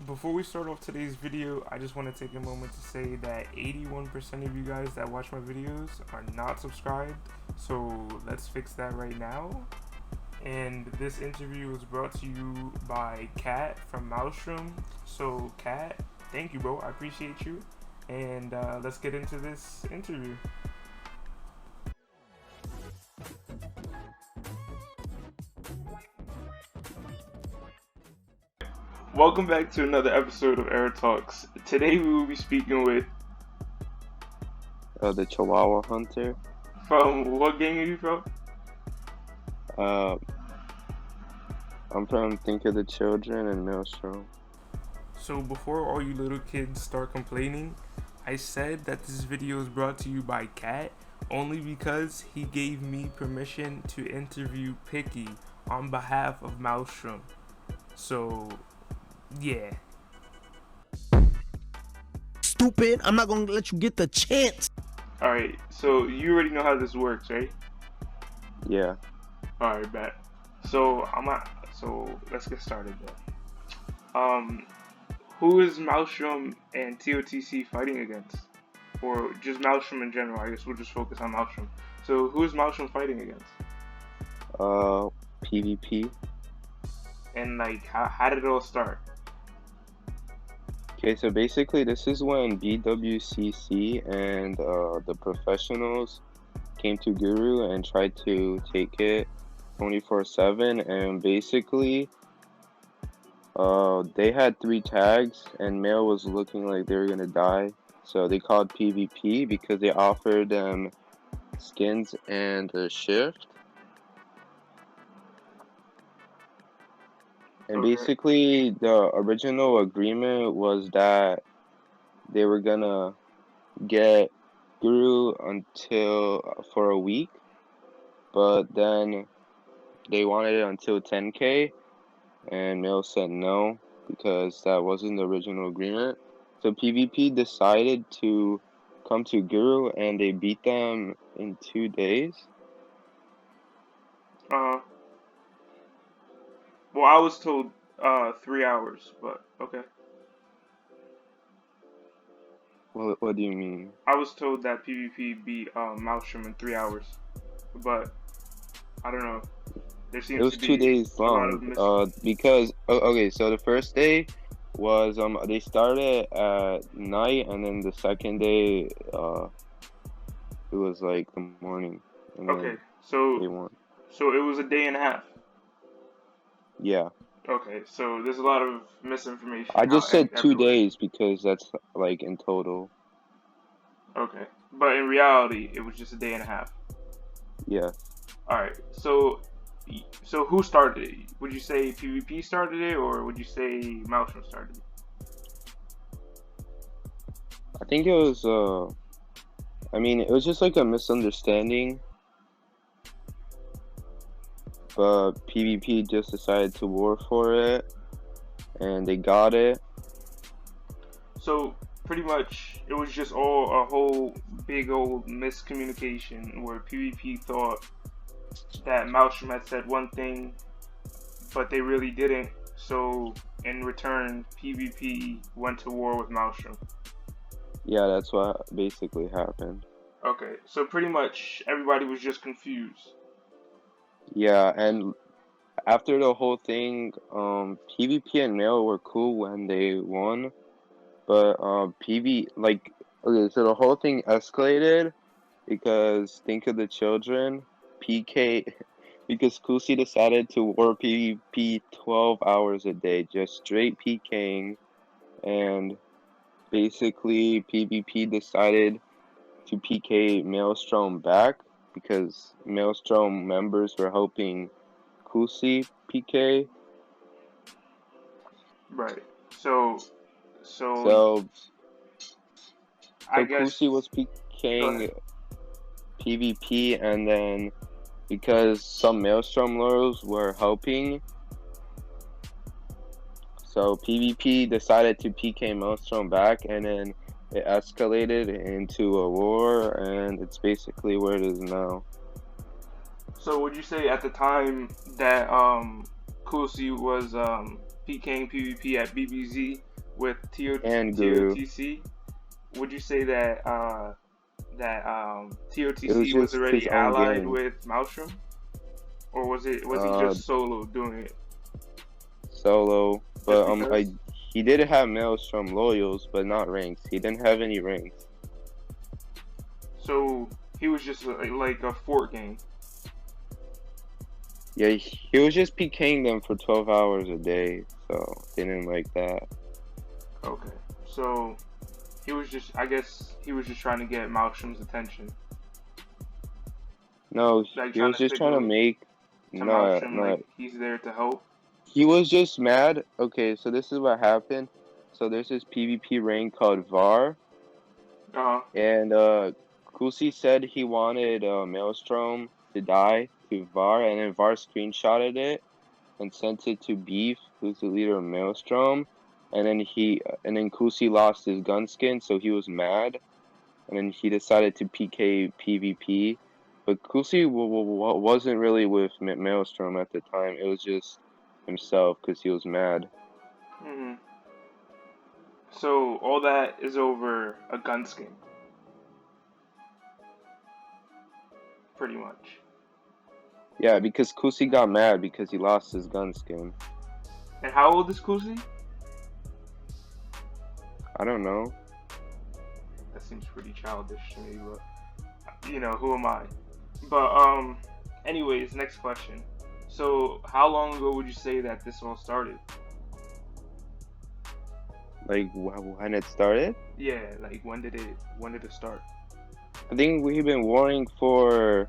Before we start off today's video, I just want to take a moment to say that 81% of you guys that watch my videos are not subscribed, so let's fix that right now. And this interview was brought to you by Kat from Maelstrom. So Kat, thank you, bro. I appreciate you. And let's get into this interview. Welcome back to another episode of Era Talks. Today we will be speaking with the Chihuahua Hunter. From what gang are you from? I'm from Think of the Children and Maelstrom. So before all you little kids start complaining, I said that this video is brought to you by Kat only because he gave me permission to interview Picky on behalf of Maelstrom. So yeah. Stupid, I'm not gonna let you get the chance. Alright, so you already know how this works, right? Yeah. Alright, bet. So let's get started then. Who is Maelstrom and TOTC fighting against? Or just Maelstrom in general, I guess we'll just focus on Maelstrom. So who is Maelstrom fighting against? PvP. And like how did it all start? Okay, so basically this is when BWCC and the professionals came to Guru and tried to take it 24/7, and basically they had 3 tags and Mail was looking like they were gonna die, so they called PvP because they offered them skins and a shift. And Okay. basically, the original agreement was that they were gonna get Guru for a week, but then they wanted it until 10K, and Mail said no because that wasn't the original agreement. So PvP decided to come to Guru, and they beat them in 2 days. Well, I was told 3 hours, but okay. What do you mean? I was told that PvP beat Maelstrom in 3 hours, but I don't know. There seems It was to be 2 days a lot long. of Because okay, so the first day was they started at night, and then the second day it was like the morning. And Okay, then so they won. so it was a day and a half. Yeah. Okay, so there's a lot of misinformation I out just said 2 everywhere. days because that's like in total. Okay, but in reality, it was just a day and a half. Yeah. All right, so who started it? Would you say PvP started it, or would you say Maelstrom started it? I think it was it was just like a misunderstanding. But PvP just decided to war for it, and they got it. So pretty much, it was just all a whole big old miscommunication where PvP thought that Maelstrom had said one thing, but they really didn't. So in return, PvP went to war with Maelstrom. Yeah, that's what basically happened. Okay, so pretty much everybody was just confused. Yeah, and after the whole thing, PvP and Mail were cool when they won, but okay, so the whole thing escalated because Think of the Children, PK, because Kusi decided to war PvP 12 hours a day, just straight PKing, and basically PvP decided to PK Maelstrom back because Maelstrom members were helping Kusi PK. Right. So I guess Kusi was PKing PvP, and then because some Maelstrom lords were helping, so PvP decided to PK Maelstrom back, and then it escalated into a war, and it's basically where it is now. So would you say at the time that Kusi was PKing PvP at BBZ, with and Guru. TOTC, would you say that It was TOTC was just his already own allied game. with Maelstrom, or was he Uh, just solo doing it? Solo, Just but because? he did have Maelstrom loyals, but not ranks. He didn't have any ranks. So he was just like a fort game. Yeah, he was just PKing them for 12 hours a day, so they didn't like that. Okay. So he was just, I guess he was just trying to get Maelstrom's attention, No, like he trying was to just trying to signal make. to No, Maelstrom like no. he's there to help. He was just mad. Okay, so this is what happened. So there's this PvP rank called VAR, Uh huh. and Kusi said he wanted Maelstrom to die to VAR, and then VAR screenshotted it and sent it to Beef, who's the leader of Maelstrom, and then Kusi lost his gun skin, so he was mad, and then he decided to PK PvP. But Kusi wasn't really with Maelstrom at the time. It was just himself because he was mad. Hmm. So all that is over a gun skin, pretty much. Yeah, because Kusi got mad because he lost his gun skin. And how old is Kusi? I don't know. That seems pretty childish to me, but who am I? But anyways, next question. So how long ago would you say that this all started? Like when it started? Yeah, like when did it start? I think we've been warring for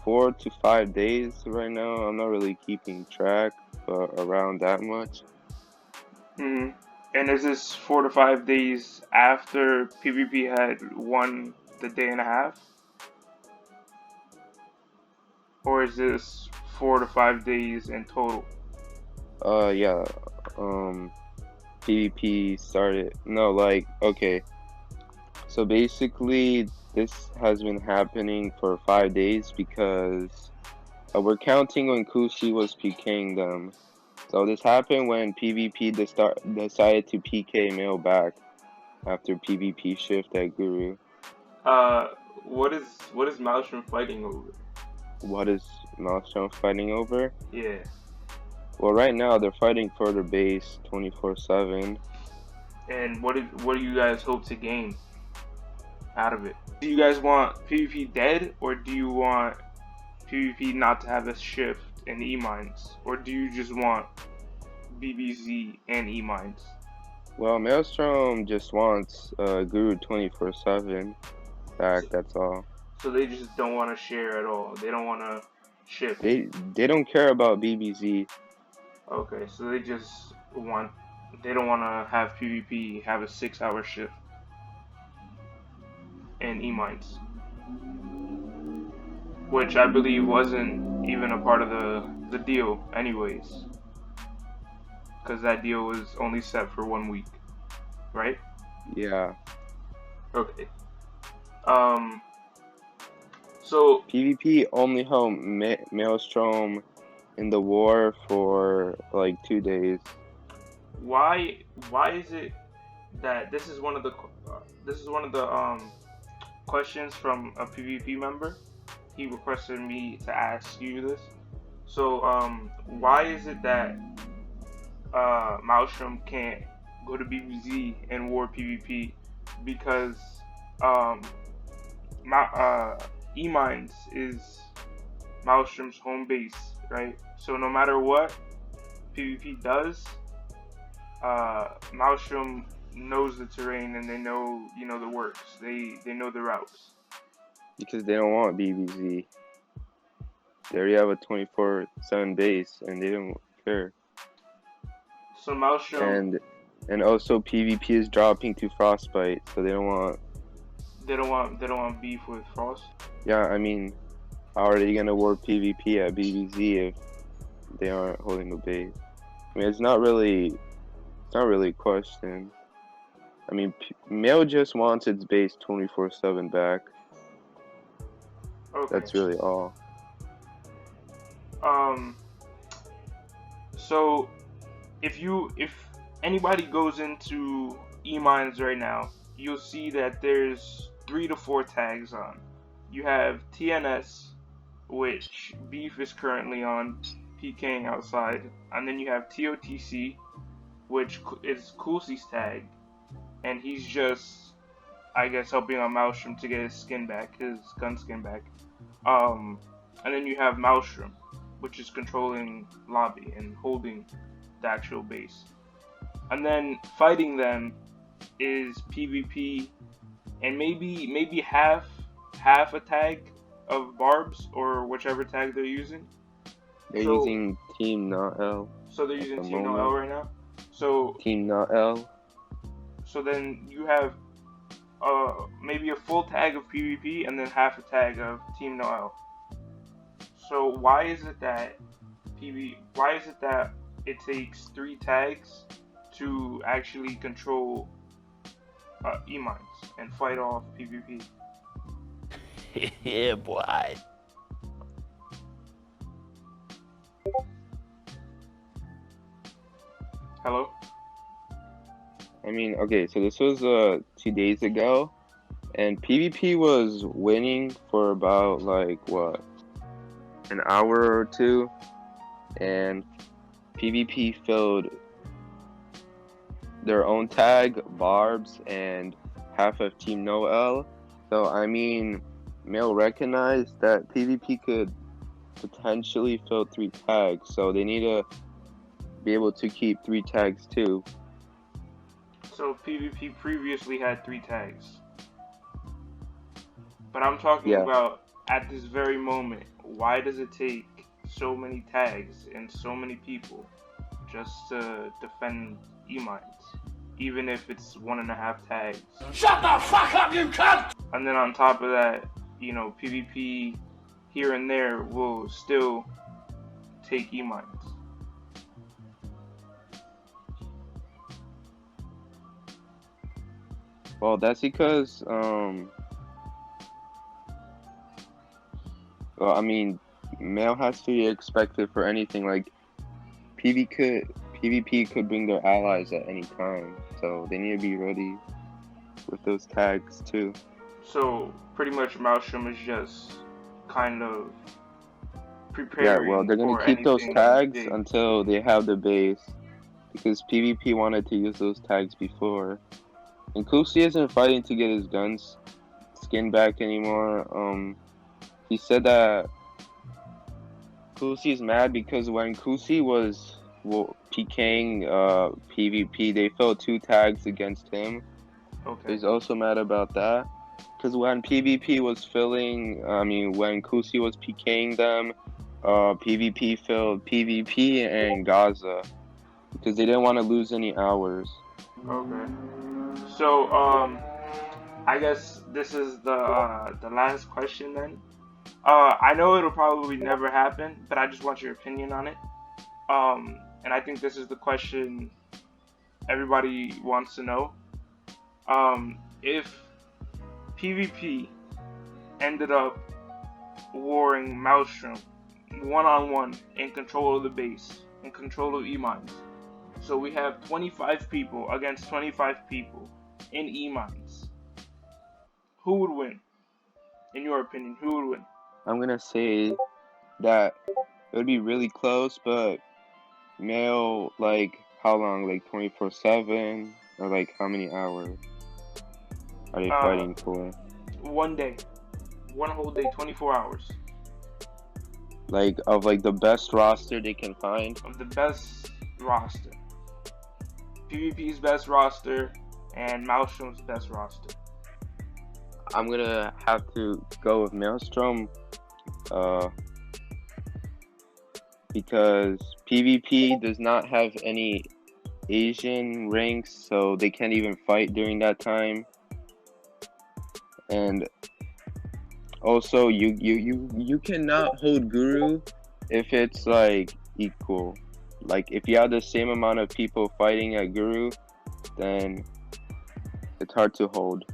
4 to 5 days right now. I'm not really keeping track, but around that much. Hmm. And is this 4 to 5 days after PvP had won the day and a half? Or is this 4 to 5 days in total? Yeah. Um, PvP started. No, like okay. So basically, this has been happening for 5 days because we're counting when Kushi was PKing them. So this happened when PvP decided to PK Mail back after PvP shift at Guru. Uh, what is Maelstrom fighting over? What is Maelstrom fighting over? Yeah. Well, right now they're fighting for their base 24/7. And what do you guys hope to gain out of it? Do you guys want PvP dead, or do you want PvP not to have a shift in E mines, or do you just want BBZ and E mines? Well, Maelstrom just wants Guru 24/7 back. So, That's all. so they just don't want to share at all. They don't want to shift. They don't care about BBZ. Okay, so they don't want to have PvP have a 6 hour shift in E mines, which I believe wasn't even a part of the deal, anyways, because that deal was only set for 1 week, right? Yeah. Okay. Um. So PvP only held Maelstrom in the war for like 2 days. why is it that this is one of the questions from a PvP member? He requested me to ask you this. So why is it that Maelstrom can't go to BBZ and war PvP? Because um, E Mines is Maelstrom's home base, right? So no matter what PvP does, Maelstrom knows the terrain and they know the works. They know the routes. Because they don't want BBZ. They already have a 24/7 base and they don't care. So Maelstrom And also PvP is dropping to Frostbite, so they don't want. they don't want beef with Frost. Yeah, I mean, how are they gonna war PvP at BBZ if they aren't holding the base? I mean, it's not really a question. I mean, Mail just wants its base 24/7 back. Okay. That's really all. So if anybody goes into E-Mines right now, you'll see that there's 3 to 4 tags on. You have TNS, which Beef is currently on, PKing outside, and then you have TOTC, which is Coolsy's tag, and he's just, I guess, helping on Maelstrom to get his skin back, his gun skin back. And then you have Maelstrom, which is controlling lobby and holding the actual base. And then fighting them is PvP and maybe half a tag of Barbs or whichever tag they're using. They're using Team Not L. So they're using Team Not L right now. So Team Not L. So then you have maybe a full tag of PvP and then half a tag of Team No L. So why is it that it takes 3 tags to actually control E-Mines and fight off PvP? Yeah, boy. Hello? I mean, okay, so this was 2 days ago, and PvP was winning for about, like, what, an hour or two, and PvP filled their own tag, Barbs, and half of Team No L. So, I mean, Mail recognized that PvP could potentially fill 3 tags, so they need to be able to keep 3 tags too. So PvP previously had 3 tags. But I'm talking about at this very moment, why does it take so many tags and so many people just to defend E-Mines? Even if it's 1.5 tags. Shut the fuck up, you cunt! And then on top of that, you know, PvP here and there will still take E-Mines. Well, that's because, well, I mean, Mail has to be expected for anything. Like, PvP could bring their allies at any time, so they need to be ready with those tags too. So pretty much Maelstrom is just kind of preparing. Yeah, well, they're gonna keep those tags until they have the base, because PvP wanted to use those tags before. And Kusi isn't fighting to get his guns skin back anymore. He said that Kusi is mad because when Kusi was PKing PvP, they filled 2 tags against him. Okay. He's also mad about that. Because when PvP was filling, when Kusi was PKing them, PvP filled PvP and Gaza. Because they didn't want to lose any hours. Okay. So, I guess this is the last question then. I know it'll probably never happen, but I just want your opinion on it. And I think this is the question everybody wants to know. If PvP ended up warring Maelstrom one-on-one in control of the base, in control of E-Mines. So we have 25 people against 25 people in E-Mines. Who would win? In your opinion, who would win? I'm gonna say that it would be really close, but Mail, like, how long? Like 24/7? Or like how many hours are they fighting for? 1 day. 1 whole day, 24 hours. Like, of like the best roster they can find? Of the best roster. PvP's best roster and Maelstrom's best roster. I'm gonna have to go with Maelstrom, because PvP does not have any Asian ranks, so they can't even fight during that time. And also, you cannot hold Guru if it's like equal. Like, if you have the same amount of people fighting at Guru, then it's hard to hold.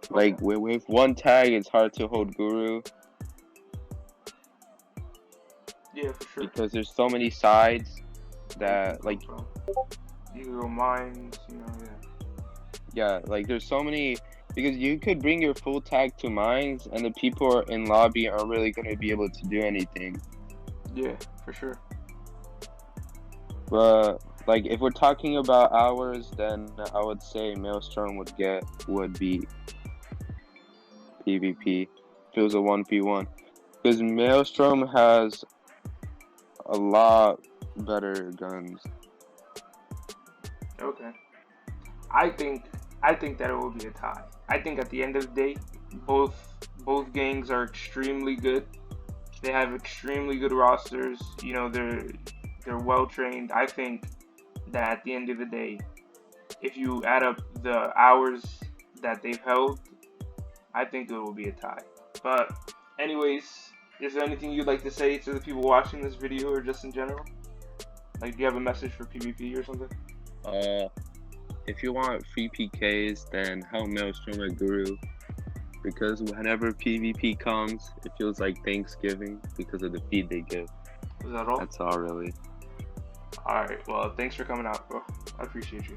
Like, with 1 tag, it's hard to hold Guru. Yeah, for sure. Because there's so many sides. that like you can go mines, yeah, like there's so many because you could bring your full tag to mines and the people in lobby aren't really gonna be able to do anything. Yeah, for sure. But like if we're talking about hours, then I would say Maelstrom would beat PvP if it was a 1v1 because Maelstrom has a lot better guns. Okay. I think that it will be a tie. I think at the end of the day, both gangs are extremely good. They have extremely good rosters. They're well trained. I think that at the end of the day, if you add up the hours that they've held, I think it will be a tie. But anyways, is there anything you'd like to say to the people watching this video or just in general? Like, do you have a message for PvP or something? If you want free PKs, then help Maelstrom a Guru. Because whenever PvP comes, it feels like Thanksgiving because of the feed they give. Is that all? That's all, really. Alright, well, thanks for coming out, bro. I appreciate you.